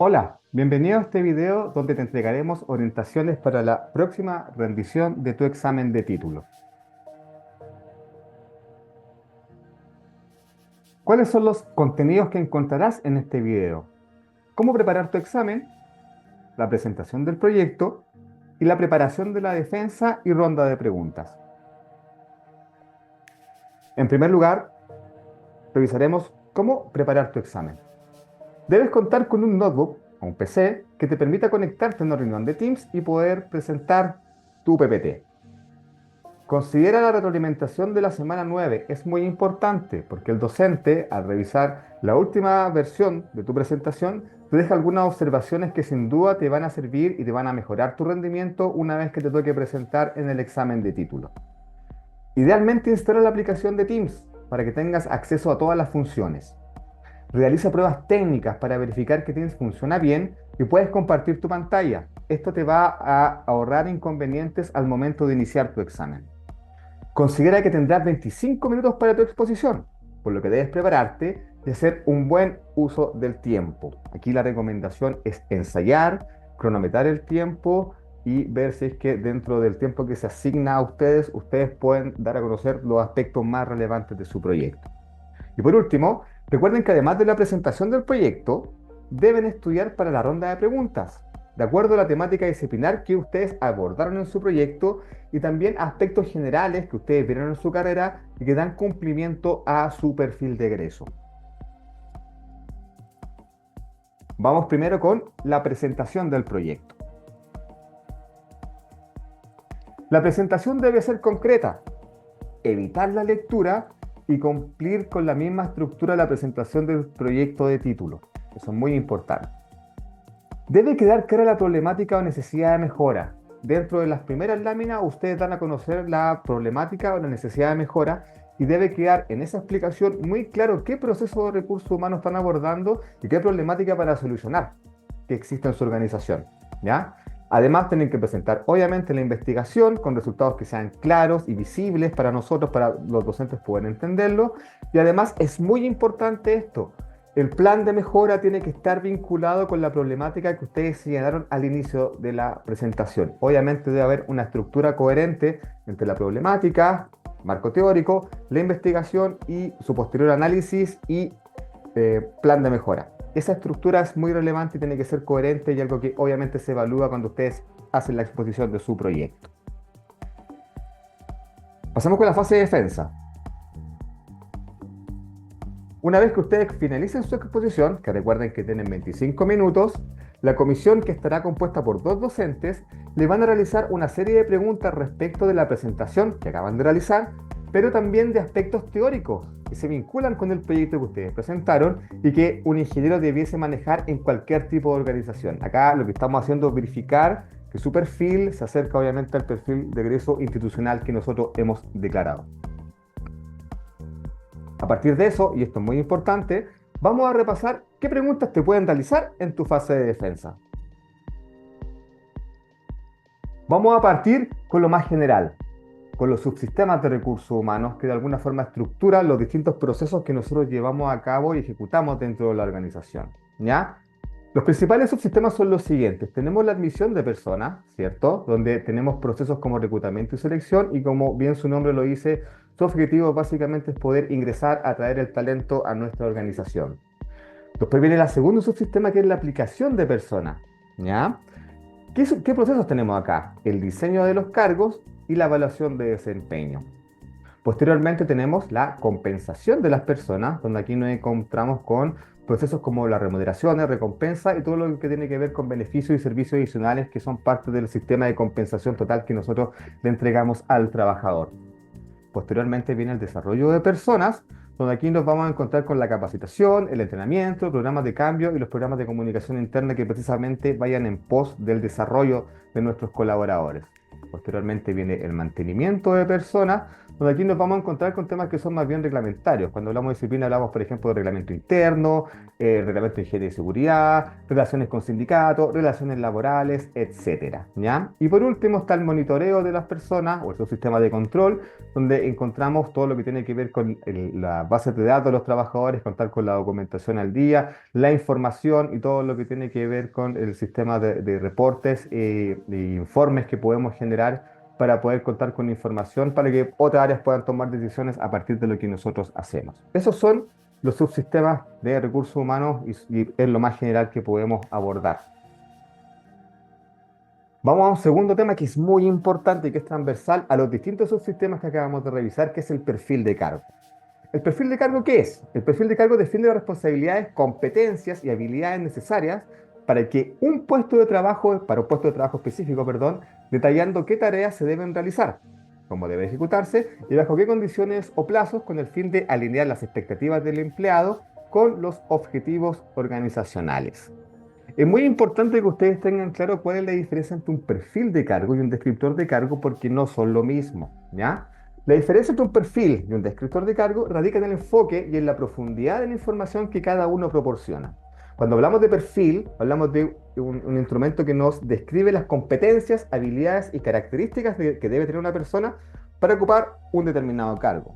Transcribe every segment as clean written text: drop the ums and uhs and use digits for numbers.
Hola, bienvenido a este video donde te entregaremos orientaciones para la próxima rendición de tu examen de título. ¿Cuáles son los contenidos que encontrarás en este video? ¿Cómo preparar tu examen? La presentación del proyecto y la preparación de la defensa y ronda de preguntas. En primer lugar, revisaremos cómo preparar tu examen. Debes contar con un notebook o un PC que te permita conectarte a una reunión de Teams y poder presentar tu PPT. Considera la retroalimentación de la semana 9. Es muy importante porque el docente, al revisar la última versión de tu presentación, te deja algunas observaciones que sin duda te van a servir y te van a mejorar tu rendimiento una vez que te toque presentar en el examen de título. Idealmente instala la aplicación de Teams para que tengas acceso a todas las funciones. Realiza pruebas técnicas para verificar que Teams funciona bien y puedes compartir tu pantalla. Esto te va a ahorrar inconvenientes al momento de iniciar tu examen. Considera que tendrás 25 minutos para tu exposición, por lo que debes prepararte y hacer un buen uso del tiempo. Aquí la recomendación es ensayar, cronometrar el tiempo y ver si es que dentro del tiempo que se asigna a ustedes, ustedes pueden dar a conocer los aspectos más relevantes de su proyecto. Y por último, recuerden que además de la presentación del proyecto, deben estudiar para la ronda de preguntas, de acuerdo a la temática disciplinar que ustedes abordaron en su proyecto y también aspectos generales que ustedes vieron en su carrera y que dan cumplimiento a su perfil de egreso. Vamos primero con la presentación del proyecto. La presentación debe ser concreta, evitar la lectura y cumplir con la misma estructura de la presentación del proyecto de título. Eso es muy importante. Debe quedar clara la problemática o necesidad de mejora. Dentro de las primeras láminas, ustedes dan a conocer la problemática o la necesidad de mejora y debe quedar en esa explicación muy claro qué proceso de recursos humanos están abordando y qué problemática para solucionar que existe en su organización. ¿Ya? Además, tienen que presentar, obviamente, la investigación con resultados que sean claros y visibles para nosotros, para los docentes poder entenderlo. Y además, es muy importante esto. El plan de mejora tiene que estar vinculado con la problemática que ustedes señalaron al inicio de la presentación. Obviamente debe haber una estructura coherente entre la problemática, marco teórico, la investigación y su posterior análisis y plan de mejora. Esa estructura es muy relevante y tiene que ser coherente y algo que obviamente se evalúa cuando ustedes hacen la exposición de su proyecto. Pasamos con la fase de defensa. Una vez que ustedes finalicen su exposición, que recuerden que tienen 25 minutos, la comisión, que estará compuesta por dos docentes, le van a realizar una serie de preguntas respecto de la presentación que acaban de realizar, pero también de aspectos teóricos que se vinculan con el proyecto que ustedes presentaron y que un ingeniero debiese manejar en cualquier tipo de organización. Acá lo que estamos haciendo es verificar que su perfil se acerca obviamente al perfil de egreso institucional que nosotros hemos declarado. A partir de eso, y esto es muy importante, vamos a repasar qué preguntas te pueden realizar en tu fase de defensa. Vamos a partir con lo más general, con los subsistemas de recursos humanos que de alguna forma estructuran los distintos procesos que nosotros llevamos a cabo y ejecutamos dentro de la organización. ¿Ya? Los principales subsistemas son los siguientes. Tenemos la admisión de personas, ¿cierto? Donde tenemos procesos como reclutamiento y selección y como bien su nombre lo dice, su objetivo básicamente es poder ingresar, atraer el talento a nuestra organización. Después viene el segundo subsistema que es la aplicación de personas, ¿ya? ¿Qué procesos tenemos acá? El diseño de los cargos y la evaluación de desempeño. Posteriormente tenemos la compensación de las personas, donde aquí nos encontramos con procesos como las remuneraciones, recompensa y todo lo que tiene que ver con beneficios y servicios adicionales que son parte del sistema de compensación total que nosotros le entregamos al trabajador. Posteriormente viene el desarrollo de personas, donde aquí nos vamos a encontrar con la capacitación, el entrenamiento, programas de cambio y los programas de comunicación interna que precisamente vayan en pos del desarrollo de nuestros colaboradores. Posteriormente viene el mantenimiento de personas, donde aquí nos vamos a encontrar con temas que son más bien reglamentarios. Cuando hablamos de disciplina hablamos, por ejemplo, de reglamento interno, reglamento de higiene y seguridad, relaciones con sindicatos, relaciones laborales, etcétera, ¿ya? Y por último está el monitoreo de las personas o el subsistema de control, donde encontramos todo lo que tiene que ver con la base de datos de los trabajadores, contar con la documentación al día, la información y todo lo que tiene que ver con el sistema de reportes e informes que podemos generar para poder contar con información para que otras áreas puedan tomar decisiones a partir de lo que nosotros hacemos. Esos son los subsistemas de recursos humanos y es lo más general que podemos abordar. Vamos a un segundo tema que es muy importante y que es transversal a los distintos subsistemas que acabamos de revisar, que es el perfil de cargo. ¿El perfil de cargo qué es? El perfil de cargo define las responsabilidades, competencias y habilidades necesarias para que un puesto de trabajo, para un puesto de trabajo específico, perdón, detallando qué tareas se deben realizar, cómo debe ejecutarse y bajo qué condiciones o plazos con el fin de alinear las expectativas del empleado con los objetivos organizacionales. Es muy importante que ustedes tengan claro cuál es la diferencia entre un perfil de cargo y un descriptor de cargo porque no son lo mismo, ¿ya? La diferencia entre un perfil y un descriptor de cargo radica en el enfoque y en la profundidad de la información que cada uno proporciona. Cuando hablamos de perfil, hablamos de un instrumento que nos describe las competencias, habilidades y características que debe tener una persona para ocupar un determinado cargo.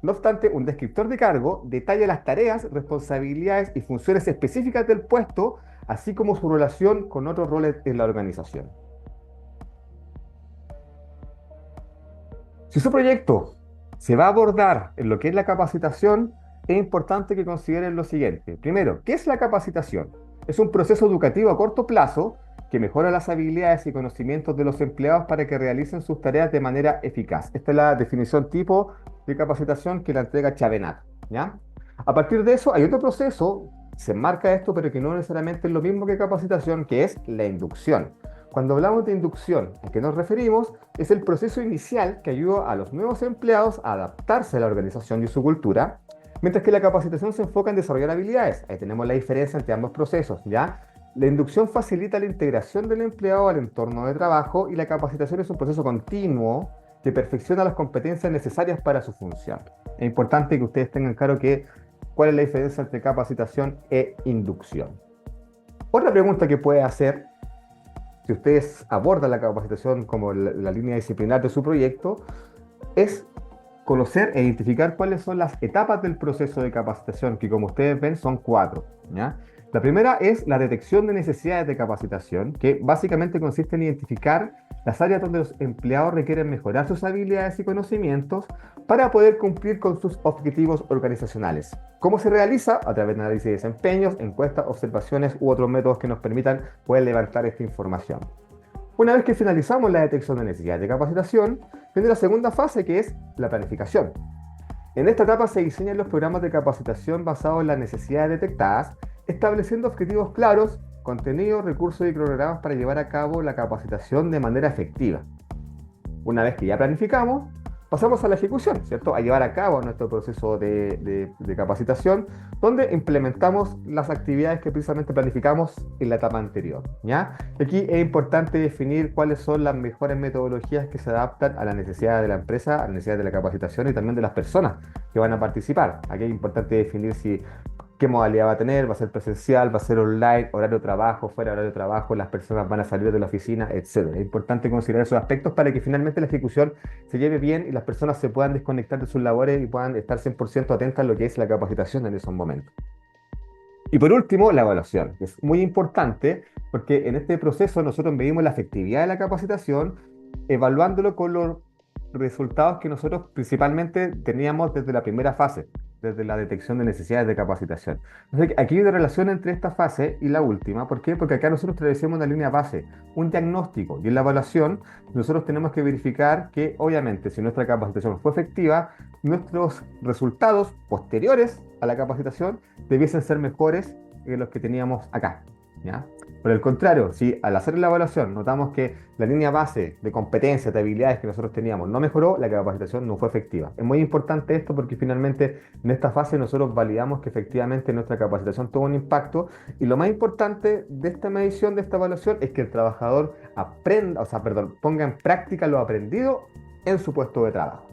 No obstante, un descriptor de cargo detalla las tareas, responsabilidades y funciones específicas del puesto, así como su relación con otros roles en la organización. Si su proyecto se va a abordar en lo que es la capacitación, es importante que consideren lo siguiente. Primero, ¿qué es la capacitación? Es un proceso educativo a corto plazo que mejora las habilidades y conocimientos de los empleados para que realicen sus tareas de manera eficaz. Esta es la definición tipo de capacitación que la entrega Chavenat, ¿ya? A partir de eso, hay otro proceso, se enmarca esto, pero que no necesariamente es lo mismo que capacitación, que es la inducción. Cuando hablamos de inducción, ¿a qué nos referimos? Es el proceso inicial que ayuda a los nuevos empleados a adaptarse a la organización y su cultura, mientras que la capacitación se enfoca en desarrollar habilidades. Ahí tenemos la diferencia entre ambos procesos, ¿ya? La inducción facilita la integración del empleado al entorno de trabajo y la capacitación es un proceso continuo que perfecciona las competencias necesarias para su función. Es importante que ustedes tengan claro cuál es la diferencia entre capacitación e inducción. Otra pregunta que puede hacer si ustedes abordan la capacitación como la línea disciplinar de su proyecto, es conocer e identificar cuáles son las etapas del proceso de capacitación, que como ustedes ven son 4, ¿ya? La primera es la detección de necesidades de capacitación, que básicamente consiste en identificar las áreas donde los empleados requieren mejorar sus habilidades y conocimientos para poder cumplir con sus objetivos organizacionales. ¿Cómo se realiza? A través de análisis de desempeños, encuestas, observaciones u otros métodos que nos permitan poder levantar esta información. Una vez que finalizamos la detección de necesidades de capacitación, viene la segunda fase que es la planificación. En esta etapa se diseñan los programas de capacitación basados en las necesidades detectadas, estableciendo objetivos claros, contenidos, recursos y cronogramas para llevar a cabo la capacitación de manera efectiva. Una vez que ya planificamos, pasamos a la ejecución, ¿cierto? A llevar a cabo nuestro proceso de capacitación, donde implementamos las actividades que precisamente planificamos en la etapa anterior, ¿ya? Aquí es importante definir cuáles son las mejores metodologías que se adaptan a las necesidades de la empresa, a las necesidades de la capacitación y también de las personas que van a participar. Aquí es importante definir qué modalidad va a tener, va a ser presencial, va a ser online, horario de trabajo, fuera de horario de trabajo, las personas van a salir de la oficina, etc. Es importante considerar esos aspectos para que finalmente la ejecución se lleve bien y las personas se puedan desconectar de sus labores y puedan estar 100% atentas a lo que es la capacitación en esos momentos. Y por último, la evaluación, que es muy importante porque en este proceso nosotros medimos la efectividad de la capacitación evaluándolo con los resultados que nosotros principalmente teníamos desde la primera fase, desde la detección de necesidades de capacitación. Entonces, aquí hay una relación entre esta fase y la última. ¿Por qué? Porque acá nosotros establecemos una línea base, un diagnóstico, y en la evaluación nosotros tenemos que verificar que, obviamente, si nuestra capacitación fue efectiva, nuestros resultados posteriores a la capacitación debiesen ser mejores que los que teníamos acá, ¿ya? Por el contrario, si al hacer la evaluación notamos que la línea base de competencias, de habilidades que nosotros teníamos no mejoró, la capacitación no fue efectiva. Es muy importante esto porque finalmente en esta fase nosotros validamos que efectivamente nuestra capacitación tuvo un impacto y lo más importante de esta medición, de esta evaluación, es que el trabajador ponga en práctica lo aprendido en su puesto de trabajo.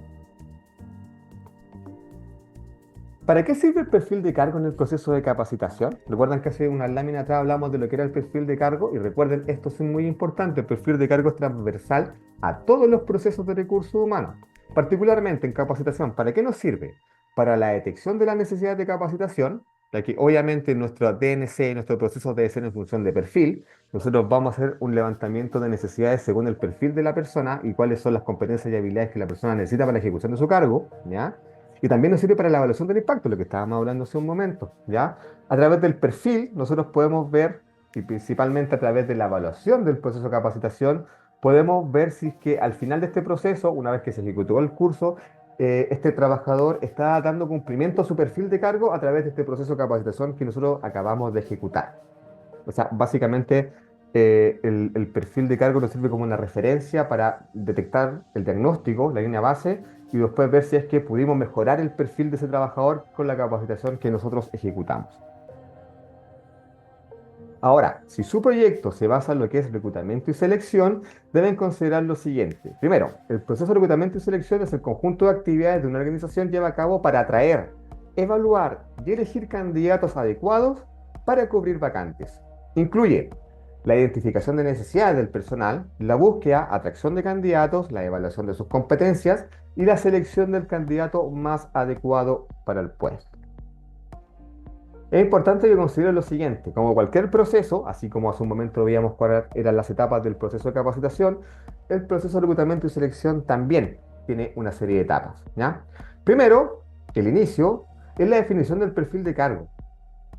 ¿Para qué sirve el perfil de cargo en el proceso de capacitación? Recuerdan que hace unas láminas atrás hablamos de lo que era el perfil de cargo y recuerden, esto es muy importante, el perfil de cargo es transversal a todos los procesos de recursos humanos, particularmente en capacitación. ¿Para qué nos sirve? Para la detección de las necesidades de capacitación, ya que obviamente nuestro DNC, nuestro proceso de diseño en función de perfil, nosotros vamos a hacer un levantamiento de necesidades según el perfil de la persona y cuáles son las competencias y habilidades que la persona necesita para la ejecución de su cargo, ¿ya? Y también nos sirve para la evaluación del impacto, lo que estábamos hablando hace un momento, ¿ya? A través del perfil, nosotros podemos ver, y principalmente a través de la evaluación del proceso de capacitación, podemos ver si es que al final de este proceso, una vez que se ejecutó el curso, este trabajador está dando cumplimiento a su perfil de cargo a través de este proceso de capacitación que nosotros acabamos de ejecutar. O sea, básicamente el perfil de cargo nos sirve como una referencia para detectar el diagnóstico, la línea base, y después ver si es que pudimos mejorar el perfil de ese trabajador con la capacitación que nosotros ejecutamos. Ahora, si su proyecto se basa en lo que es reclutamiento y selección, deben considerar lo siguiente. Primero, el proceso de reclutamiento y selección es el conjunto de actividades que una organización lleva a cabo para atraer, evaluar y elegir candidatos adecuados para cubrir vacantes. Incluye la identificación de necesidades del personal, la búsqueda, atracción de candidatos, la evaluación de sus competencias y la selección del candidato más adecuado para el puesto. Es importante que consideren lo siguiente, como cualquier proceso, así como hace un momento veíamos cuáles eran las etapas del proceso de capacitación, el proceso de reclutamiento y selección también tiene una serie de etapas, ¿ya? Primero, el inicio es la definición del perfil de cargo.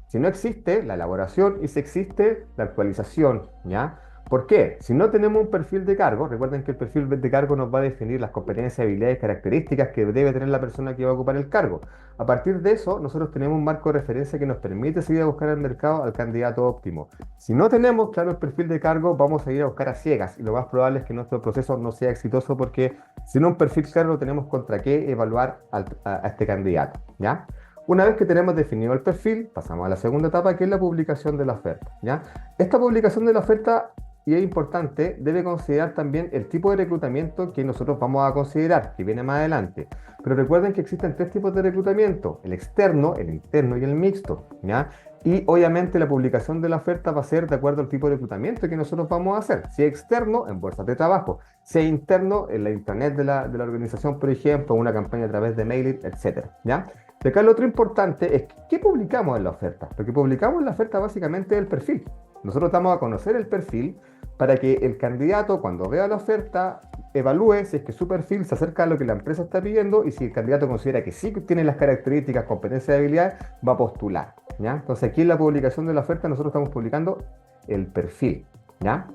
Si no existe, la elaboración, y si existe, la actualización, ¿ya? ¿Por qué? Si no tenemos un perfil de cargo, recuerden que el perfil de cargo nos va a definir las competencias, habilidades, características que debe tener la persona que va a ocupar el cargo. A partir de eso, nosotros tenemos un marco de referencia que nos permite seguir a buscar en el mercado al candidato óptimo. Si no tenemos claro el perfil de cargo, vamos a ir a buscar a ciegas y lo más probable es que nuestro proceso no sea exitoso porque sin un perfil claro no tenemos contra qué evaluar a este candidato, ¿ya? Una vez que tenemos definido el perfil, pasamos a la segunda etapa, que es la publicación de la oferta, ¿ya? Esta publicación de la oferta, y es importante, debe considerar también el tipo de reclutamiento que nosotros vamos a considerar, que viene más adelante. Pero recuerden que existen tres tipos de reclutamiento, el externo, el interno y el mixto, ¿ya? Y obviamente la publicación de la oferta va a ser de acuerdo al tipo de reclutamiento que nosotros vamos a hacer. Si es externo, en bolsas de trabajo. Si es interno, en la intranet de la organización, por ejemplo, una campaña a través de mailing, etcétera, ¿ya? De acá lo otro importante es qué publicamos en la oferta. Lo que publicamos en la oferta básicamente es el perfil. Nosotros vamos a conocer el perfil para que el candidato cuando vea la oferta evalúe si es que su perfil se acerca a lo que la empresa está pidiendo y si el candidato considera que sí tiene las características, competencias y habilidades, va a postular, ¿ya? Entonces aquí en la publicación de la oferta nosotros estamos publicando el perfil, ¿ya?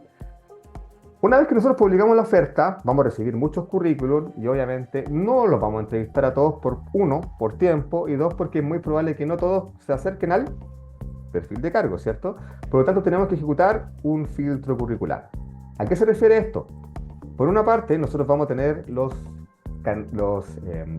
Una vez que nosotros publicamos la oferta, vamos a recibir muchos currículums y obviamente no los vamos a entrevistar a todos por tiempo, y dos, porque es muy probable que no todos se acerquen al perfil de cargo, ¿cierto? Por lo tanto, tenemos que ejecutar un filtro curricular. ¿A qué se refiere esto? Por una parte, nosotros vamos a tener los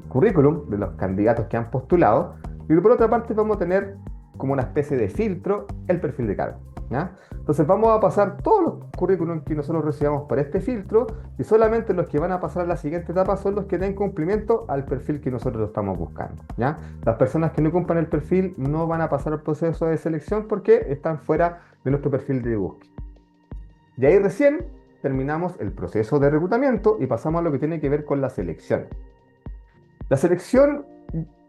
currículum de los candidatos que han postulado y por otra parte vamos a tener como una especie de filtro el perfil de cargo, ¿ya? Entonces vamos a pasar todos los currículums que nosotros recibamos por este filtro y solamente los que van a pasar a la siguiente etapa son los que den cumplimiento al perfil que nosotros estamos buscando, ¿ya? Las personas que no cumplan el perfil no van a pasar al proceso de selección porque están fuera de nuestro perfil de búsqueda. Y ahí recién terminamos el proceso de reclutamiento y pasamos a lo que tiene que ver con la selección. La selección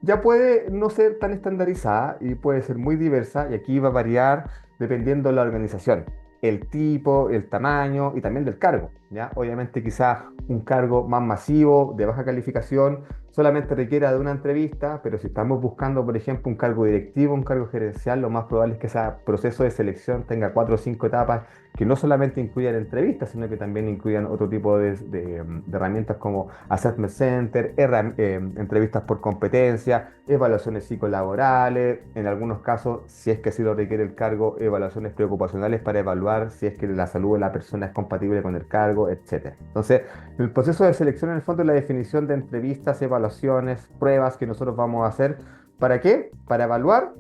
ya puede no ser tan estandarizada y puede ser muy diversa y aquí va a variar dependiendo de la organización, el tipo, el tamaño y también del cargo, ¿ya? Obviamente quizás un cargo más masivo, de baja calificación, solamente requiera de una entrevista, pero si estamos buscando, por ejemplo, un cargo directivo, un cargo gerencial, lo más probable es que ese proceso de selección tenga 4 o 5 etapas que no solamente incluyan entrevistas, sino que también incluyan otro tipo de herramientas como Assessment Center, entrevistas por competencia, evaluaciones psicolaborales, en algunos casos, si es que así lo requiere el cargo, evaluaciones preocupacionales para evaluar si es que la salud de la persona es compatible con el cargo, etc. Entonces, el proceso de selección en el fondo es la definición de entrevistas, evaluaciones, pruebas que nosotros vamos a hacer. ¿Para qué? Para evaluar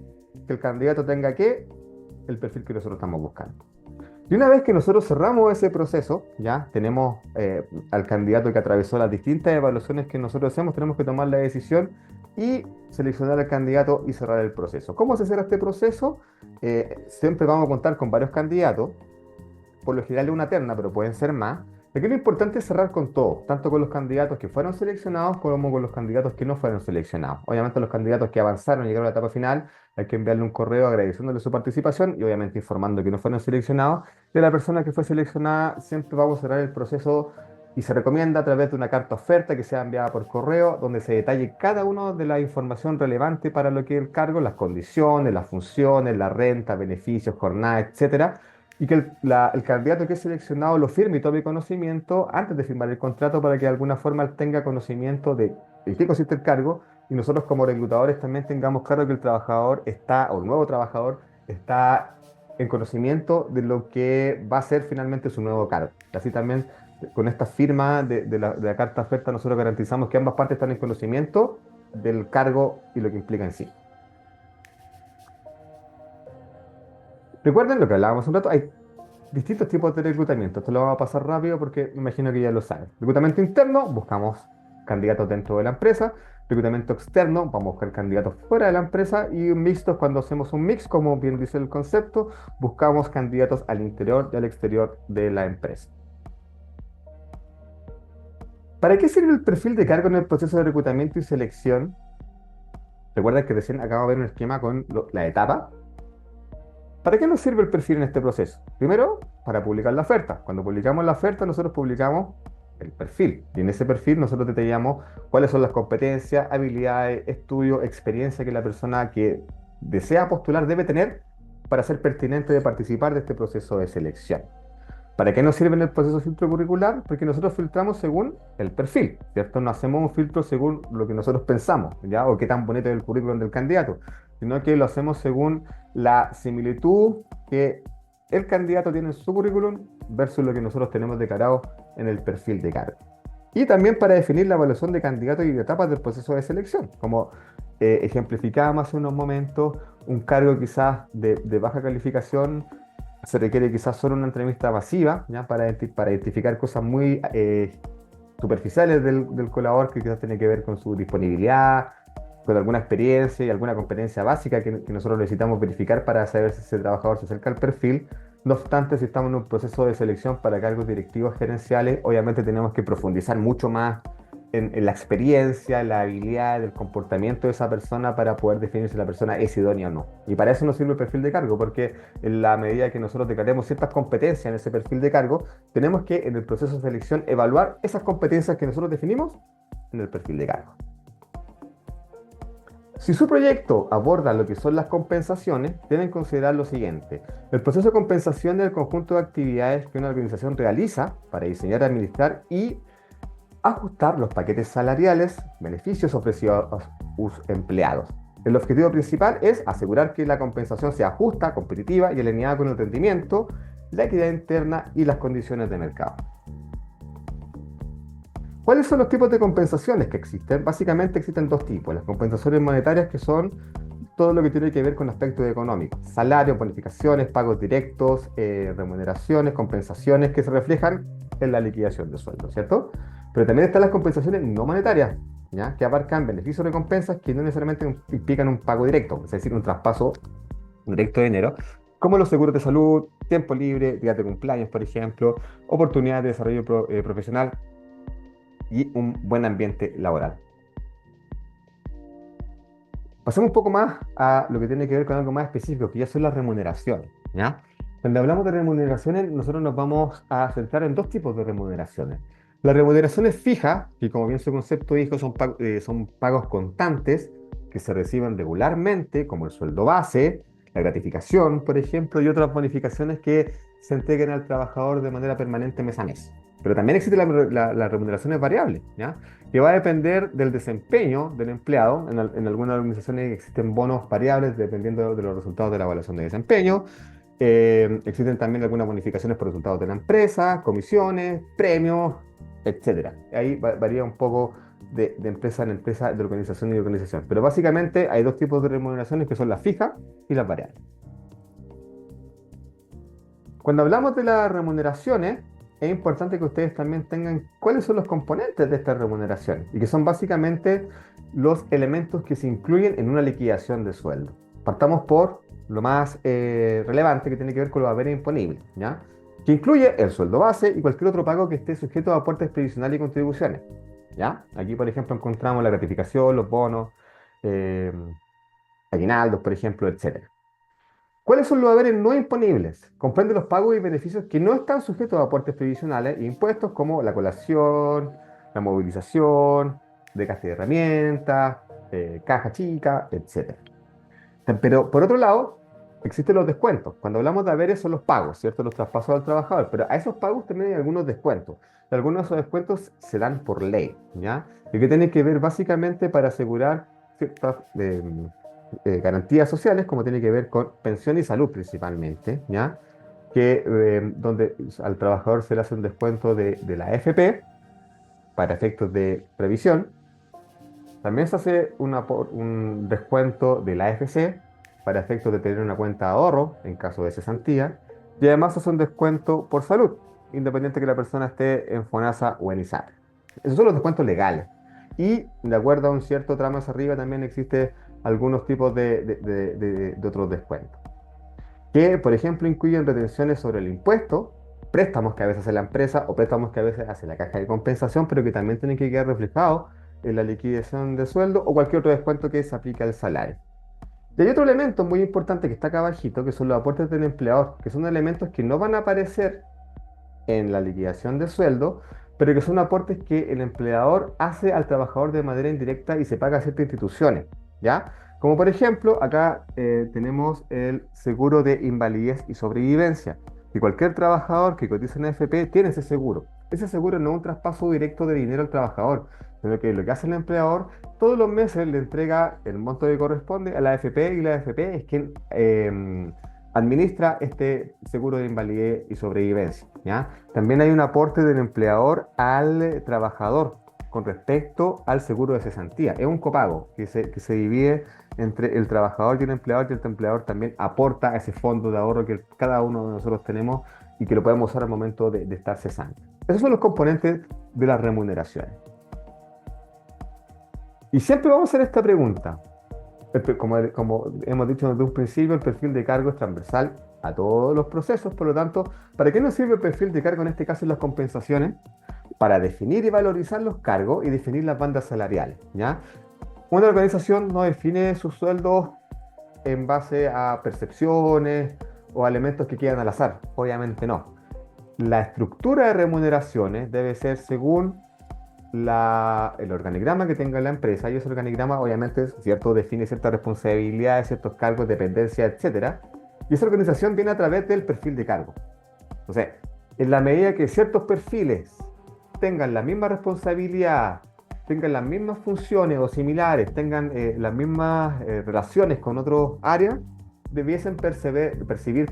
que el candidato tenga el perfil que nosotros estamos buscando. Y una vez que nosotros cerramos ese proceso, ya tenemos al candidato que atravesó las distintas evaluaciones que nosotros hacemos, tenemos que tomar la decisión y seleccionar al candidato y cerrar el proceso. ¿Cómo se cierra este proceso? Siempre vamos a contar con varios candidatos, por lo general es una terna, pero pueden ser más. Aquí lo importante es cerrar con todo, tanto con los candidatos que fueron seleccionados como con los candidatos que no fueron seleccionados. Obviamente los candidatos que avanzaron y llegaron a la etapa final, hay que enviarle un correo agradeciéndole su participación y obviamente informando que no fueron seleccionados. De la persona que fue seleccionada, siempre vamos a cerrar el proceso y se recomienda a través de una carta oferta que sea enviada por correo, donde se detalle cada uno de la información relevante para lo que es el cargo, las condiciones, las funciones, la renta, beneficios, jornada, etcétera, y que el candidato que es seleccionado lo firme y tome conocimiento antes de firmar el contrato para que de alguna forma él tenga conocimiento de en qué consiste el cargo y nosotros como reclutadores también tengamos claro que el trabajador está, o el nuevo trabajador está en conocimiento de lo que va a ser finalmente su nuevo cargo. Así también con esta firma de la carta oferta nosotros garantizamos que ambas partes están en conocimiento del cargo y lo que implica en sí. Recuerden lo que hablábamos un rato, hay distintos tipos de reclutamiento. Esto lo vamos a pasar rápido porque me imagino que ya lo saben. Reclutamiento interno, buscamos candidatos dentro de la empresa. Reclutamiento externo, vamos a buscar candidatos fuera de la empresa. Y un mixto, cuando hacemos un mix, como bien dice el concepto, buscamos candidatos al interior y al exterior de la empresa. ¿Para qué sirve el perfil de cargo en el proceso de reclutamiento y selección? Recuerda que recién acabo de ver un esquema con la etapa. ¿Para qué nos sirve el perfil en este proceso? Primero, para publicar la oferta. Cuando publicamos la oferta, nosotros publicamos el perfil. Y en ese perfil nosotros detallamos cuáles son las competencias, habilidades, estudios, experiencia que la persona que desea postular debe tener para ser pertinente de participar de este proceso de selección. ¿Para qué nos sirve en el proceso de filtro curricular? Porque nosotros filtramos según el perfil, ¿cierto? No hacemos un filtro según lo que nosotros pensamos, ¿ya? O qué tan bonito es el currículum del candidato, sino que lo hacemos según la similitud que el candidato tiene en su currículum versus lo que nosotros tenemos declarado en el perfil de cargo. Y también para definir la evaluación de candidatos y de etapas del proceso de selección, como ejemplificábamos hace unos momentos, un cargo quizás de baja calificación se requiere quizás solo una entrevista masiva, ¿ya? Para identificar cosas muy superficiales del colaborador que quizás tiene que ver con su disponibilidad, con alguna experiencia y alguna competencia básica que nosotros necesitamos verificar para saber si ese trabajador se acerca al perfil. No obstante, si estamos en un proceso de selección para cargos directivos gerenciales, obviamente tenemos que profundizar mucho más en la experiencia, la habilidad, el comportamiento de esa persona para poder definir si la persona es idónea o no. Y para eso nos sirve el perfil de cargo, porque en la medida que nosotros declaremos ciertas competencias en ese perfil de cargo, tenemos que en el proceso de selección evaluar esas competencias que nosotros definimos en el perfil de cargo. Si su proyecto aborda lo que son las compensaciones, deben considerar lo siguiente. El proceso de compensación es el conjunto de actividades que una organización realiza para diseñar, administrar y ajustar los paquetes salariales, beneficios ofrecidos a sus empleados. El objetivo principal es asegurar que la compensación sea justa, competitiva y alineada con el rendimiento, la equidad interna y las condiciones de mercado. ¿Cuáles son los tipos de compensaciones que existen? Básicamente existen dos tipos. Las compensaciones monetarias, que son todo lo que tiene que ver con aspectos económicos. Salarios, bonificaciones, pagos directos, remuneraciones, compensaciones que se reflejan en la liquidación de sueldo, ¿cierto? Pero también están las compensaciones no monetarias, ¿ya? Que abarcan beneficios y recompensas que no necesariamente implican un pago directo, es decir, un traspaso directo de dinero, como los seguros de salud, tiempo libre, días de cumpleaños, por ejemplo, oportunidades de desarrollo profesional y un buen ambiente laboral. Pasemos un poco más a lo que tiene que ver con algo más específico, que ya son las remuneraciones, ¿ya? Cuando hablamos de remuneraciones, nosotros nos vamos a centrar en dos tipos de remuneraciones. Las remuneraciones fijas, que como bien su concepto dijo, son pagos constantes que se reciben regularmente, como el sueldo base, la gratificación, por ejemplo, y otras bonificaciones que se entreguen al trabajador de manera permanente mes a mes. Pero también existe la remuneración variable, ¿ya? Que va a depender del desempeño del empleado. En algunas organizaciones existen bonos variables dependiendo de los resultados de la evaluación de desempeño. Existen también algunas bonificaciones por resultados de la empresa, comisiones, premios, etcétera. Ahí varía un poco de empresa en empresa, de organización en organización. Pero básicamente hay dos tipos de remuneraciones que son las fijas y las variables. Cuando hablamos de las remuneraciones, es importante que ustedes también tengan cuáles son los componentes de esta remuneración y que son básicamente los elementos que se incluyen en una liquidación de sueldo. Partamos por lo más relevante que tiene que ver con los haberes imponibles, ¿ya? Que incluye el sueldo base y cualquier otro pago que esté sujeto a aportes previsionales y contribuciones, ¿ya? Aquí, por ejemplo, encontramos la gratificación, los bonos, eh, aguinaldos, por ejemplo, etcétera. ¿Cuáles son los haberes no imponibles? Comprende los pagos y beneficios que no están sujetos a aportes previsionales e impuestos como la colación, la movilización, desgaste de herramientas, caja chica, etcétera. Pero por otro lado, existen los descuentos. Cuando hablamos de haberes son los pagos, ¿cierto? Los traspasos al trabajador, pero a esos pagos también hay algunos descuentos. Y algunos de esos descuentos se dan por ley, ¿ya? Y que tienen que ver básicamente para asegurar ciertas garantías sociales, como tiene que ver con pensión y salud principalmente, ¿ya? Que donde al trabajador se le hace un descuento de la AFP para efectos de previsión. También se hace un descuento de la AFC para efectos de tener una cuenta de ahorro en caso de cesantía. Y además se hace un descuento por salud, independiente que la persona esté en FONASA o en ISAPRE. Esos son los descuentos legales. Y de acuerdo a un cierto tramo hacia arriba también existe algunos tipos de otros descuentos. Que, por ejemplo, incluyen retenciones sobre el impuesto, préstamos que a veces hace la empresa o préstamos que a veces hace la caja de compensación, pero que también tienen que quedar reflejados en la liquidación de sueldo o cualquier otro descuento que se aplique al salario. Y hay otro elemento muy importante que está acá abajito, que son los aportes del empleador, que son elementos que no van a aparecer en la liquidación de sueldo, pero que son aportes que el empleador hace al trabajador de manera indirecta y se paga a ciertas instituciones, ¿ya? Como por ejemplo, acá tenemos el seguro de invalidez y sobrevivencia, y cualquier trabajador que cotiza en AFP tiene ese seguro. Ese seguro no es un traspaso directo de dinero al trabajador, sino que lo que hace el empleador, todos los meses le entrega el monto que corresponde a la AFP y la AFP es quien administra este seguro de invalidez y sobrevivencia, ¿ya? También hay un aporte del empleador al trabajador con respecto al seguro de cesantía. Es un copago que se divide entre el trabajador y el empleador empleador también aporta a ese fondo de ahorro que cada uno de nosotros tenemos y que lo podemos usar al momento de estar cesante. Esos son los componentes de las remuneraciones. Y siempre vamos a hacer esta pregunta. Como hemos dicho desde un principio, el perfil de cargo es transversal a todos los procesos, por lo tanto, ¿para qué nos sirve el perfil de cargo en este caso en las compensaciones? Para definir y valorizar los cargos y definir las bandas salariales, ¿ya? Una organización no define sus sueldos en base a percepciones o a elementos que quedan al azar, obviamente no. La estructura de remuneraciones debe ser según el organigrama que tenga la empresa y ese organigrama obviamente ¿cierto? Define ciertas responsabilidades, ciertos cargos, dependencias, etcétera. Y esa organización viene a través del perfil de cargo. Entonces, en la medida que ciertos perfiles tengan la misma responsabilidad, tengan las mismas funciones o similares, tengan las mismas relaciones con otras áreas, debiesen percibir,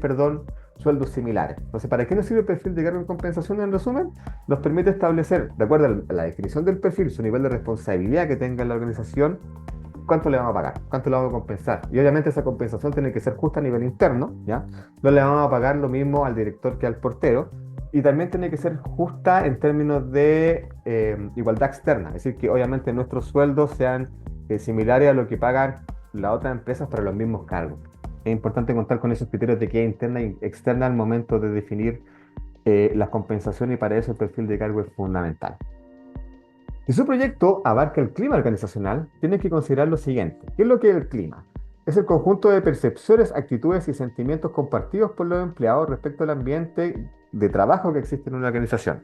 sueldos similares. Entonces, ¿para qué nos sirve el perfil de cargo y compensación en resumen? Nos permite establecer, de acuerdo a la definición del perfil, su nivel de responsabilidad que tenga la organización, cuánto le vamos a pagar, cuánto le vamos a compensar. Y obviamente esa compensación tiene que ser justa a nivel interno, ¿ya? No le vamos a pagar lo mismo al director que al portero. Y también tiene que ser justa en términos de igualdad externa. Es decir, que obviamente nuestros sueldos sean similares a lo que pagan las otras empresas para los mismos cargos. Es importante contar con esos criterios de equidad interna y externa al momento de definir las compensaciones y para eso el perfil de cargo es fundamental. Si su proyecto abarca el clima organizacional, tiene que considerar lo siguiente. ¿Qué es lo que es el clima? Es el conjunto de percepciones, actitudes y sentimientos compartidos por los empleados respecto al ambiente de trabajo que existe en una organización.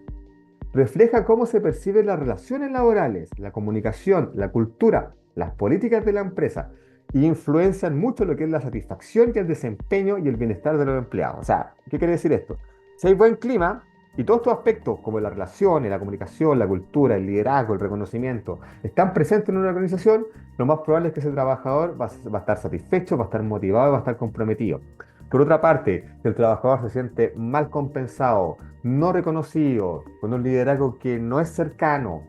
Refleja cómo se perciben las relaciones laborales, la comunicación, la cultura, las políticas de la empresa y influencian mucho lo que es la satisfacción y el desempeño y el bienestar de los empleados. O sea, ¿qué quiere decir esto? Si hay buen clima y todos estos aspectos como las relaciones, la comunicación, la cultura, el liderazgo, el reconocimiento están presentes en una organización, lo más probable es que ese trabajador va a estar satisfecho, va a estar motivado y va a estar comprometido. Por otra parte, si el trabajador se siente mal compensado, no reconocido, con un liderazgo que no es cercano,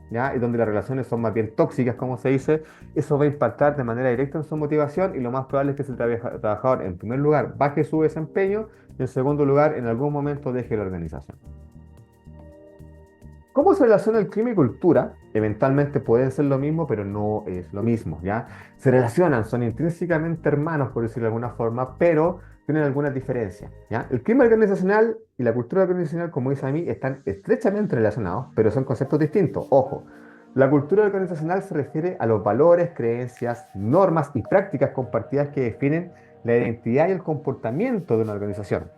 ¿ya? Y donde las relaciones son más bien tóxicas, como se dice, eso va a impactar de manera directa en su motivación y lo más probable es que ese trabajador, en primer lugar, baje su desempeño y en segundo lugar, en algún momento deje la organización. ¿Cómo se relaciona el clima y cultura? Eventualmente pueden ser lo mismo, pero no es lo mismo, ¿ya? Se relacionan, son intrínsecamente hermanos, por decirlo de alguna forma, pero tienen algunas diferencias, ¿ya? El clima organizacional y la cultura organizacional, como dice a mí, están estrechamente relacionados, pero son conceptos distintos. Ojo, la cultura organizacional se refiere a los valores, creencias, normas y prácticas compartidas que definen la identidad y el comportamiento de una organización.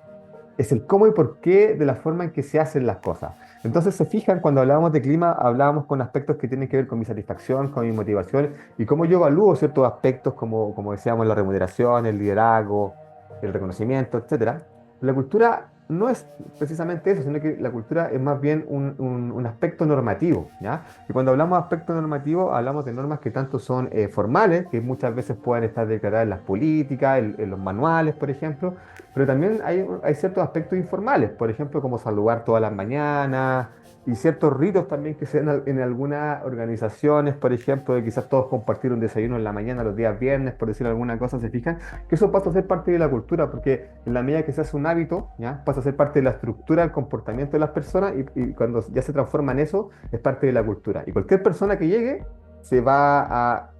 Es el cómo y por qué de la forma en que se hacen las cosas. Entonces, se fijan, cuando hablábamos de clima, hablábamos con aspectos que tienen que ver con mi satisfacción, con mi motivación y cómo yo evalúo ciertos aspectos como decíamos, la remuneración, el liderazgo, el reconocimiento, etcétera. La cultura no es precisamente eso, sino que la cultura es más bien un aspecto normativo, ¿ya? Y cuando hablamos de aspecto normativo, hablamos de normas que tanto son formales, que muchas veces pueden estar declaradas en las políticas, en los manuales, por ejemplo, pero también hay ciertos aspectos informales, por ejemplo, como saludar todas las mañanas y ciertos ritos también que se dan en algunas organizaciones, por ejemplo, de quizás todos compartir un desayuno en la mañana los días viernes, por decir alguna cosa, se fijan que eso pasa a ser parte de la cultura, porque en la medida que se hace un hábito, ¿ya? Pasa a ser parte de la estructura del comportamiento de las personas y cuando ya se transforma en eso, es parte de la cultura. Y cualquier persona que llegue se va a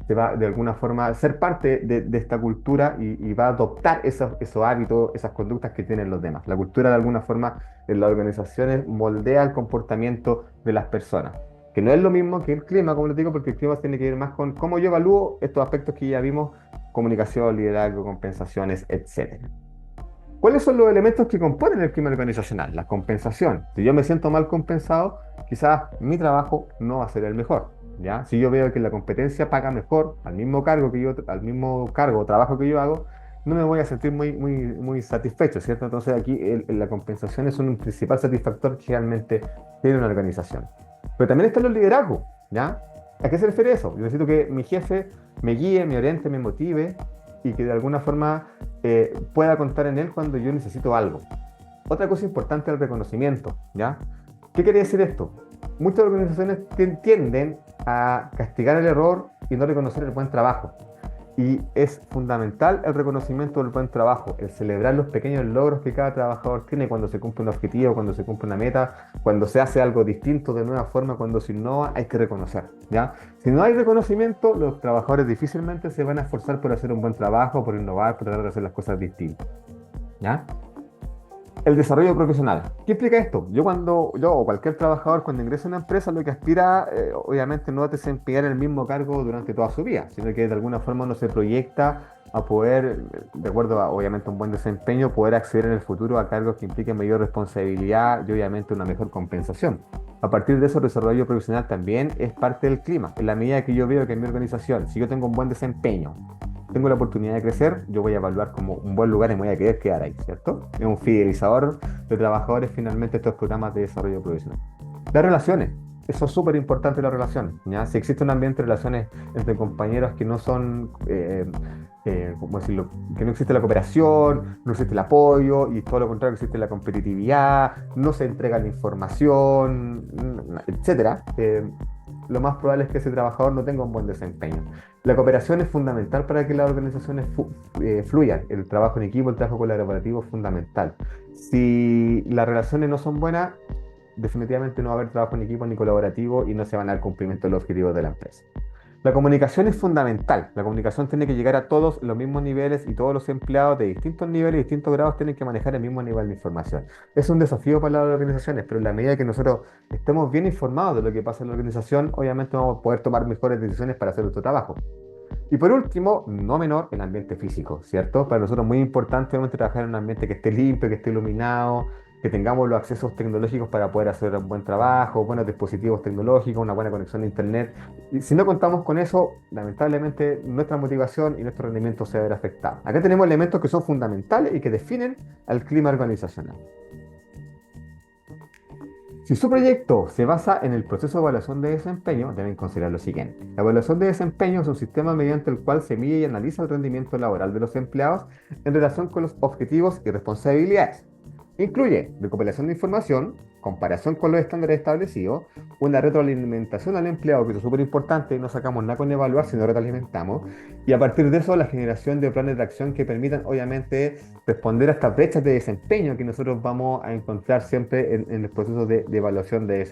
se va de alguna forma a ser parte de esta cultura y va a adoptar esos hábitos, esas conductas que tienen los demás. La cultura de alguna forma en las organizaciones moldea el comportamiento de las personas, que no es lo mismo que el clima, como les digo, porque el clima tiene que ver más con cómo yo evalúo estos aspectos que ya vimos: comunicación, liderazgo, compensaciones, etcétera. ¿Cuáles son los elementos que componen el clima organizacional? La compensación. Si yo me siento mal compensado, quizás mi trabajo no va a ser el mejor, ¿ya? Si yo veo que la competencia paga mejor al mismo cargo o trabajo que yo hago, no me voy a sentir muy satisfecho, ¿cierto? Entonces aquí la compensación es un principal satisfactor que realmente tiene una organización. Pero también están los liderazgos, ¿ya? ¿A qué se refiere eso? Yo necesito que mi jefe me guíe, me oriente, me motive y que de alguna forma pueda contar en él cuando yo necesito algo. Otra cosa importante es el reconocimiento, ¿ya? ¿Qué quiere decir esto? Muchas organizaciones tienden a castigar el error y no reconocer el buen trabajo. Y es fundamental el reconocimiento del buen trabajo, el celebrar los pequeños logros que cada trabajador tiene cuando se cumple un objetivo, cuando se cumple una meta, cuando se hace algo distinto de nueva forma, cuando se innova, hay que reconocer, ¿ya? Si no hay reconocimiento, los trabajadores difícilmente se van a esforzar por hacer un buen trabajo, por innovar, por tratar de hacer las cosas distintas, ¿ya? El desarrollo profesional. ¿Qué implica esto? Yo o cualquier trabajador cuando ingresa a una empresa lo que aspira, obviamente no es desempeñar el mismo cargo durante toda su vida, sino que de alguna forma uno se proyecta a poder, de acuerdo a obviamente un buen desempeño, poder acceder en el futuro a cargos que impliquen mayor responsabilidad y obviamente una mejor compensación. A partir de eso, el desarrollo profesional también es parte del clima. En la medida que yo veo que en mi organización, si yo tengo un buen desempeño, tengo la oportunidad de crecer, yo voy a evaluar como un buen lugar y me voy a querer quedar ahí, ¿cierto? Es un fidelizador de trabajadores finalmente estos programas de desarrollo profesional. Las relaciones, eso es súper importante, las relaciones, ¿ya? Si existe un ambiente de relaciones entre compañeros que no son, ¿cómo decirlo? Que no existe la cooperación, no existe el apoyo y todo lo contrario, existe la competitividad, no se entrega la información, etcétera. Lo más probable es que ese trabajador no tenga un buen desempeño. La cooperación es fundamental para que las organizaciones fluyan. El trabajo en equipo, el trabajo colaborativo es fundamental. Si las relaciones no son buenas, definitivamente no va a haber trabajo en equipo ni colaborativo y no se van a dar cumplimiento de los objetivos de la empresa. La comunicación es fundamental. La comunicación tiene que llegar a todos los mismos niveles y todos los empleados de distintos niveles y distintos grados tienen que manejar el mismo nivel de información. Es un desafío para las organizaciones, pero en la medida que nosotros estemos bien informados de lo que pasa en la organización, obviamente vamos a poder tomar mejores decisiones para hacer nuestro trabajo. Y por último, no menor, el ambiente físico, ¿cierto? Para nosotros es muy importante obviamente trabajar en un ambiente que esté limpio, que esté iluminado, que tengamos los accesos tecnológicos para poder hacer un buen trabajo, buenos dispositivos tecnológicos, una buena conexión a internet. Y si no contamos con eso, lamentablemente nuestra motivación y nuestro rendimiento se va a ver afectado. Acá tenemos elementos que son fundamentales y que definen al clima organizacional. Si su proyecto se basa en el proceso de evaluación de desempeño, deben considerar lo siguiente. La evaluación de desempeño es un sistema mediante el cual se mide y analiza el rendimiento laboral de los empleados en relación con los objetivos y responsabilidades. Incluye recopilación de información, comparación con los estándares establecidos, una retroalimentación al empleado, que eso es súper importante, no sacamos nada con evaluar, sino retroalimentamos, y a partir de eso la generación de planes de acción que permitan, obviamente, responder a estas brechas de desempeño que nosotros vamos a encontrar siempre en el proceso de evaluación de desempeño.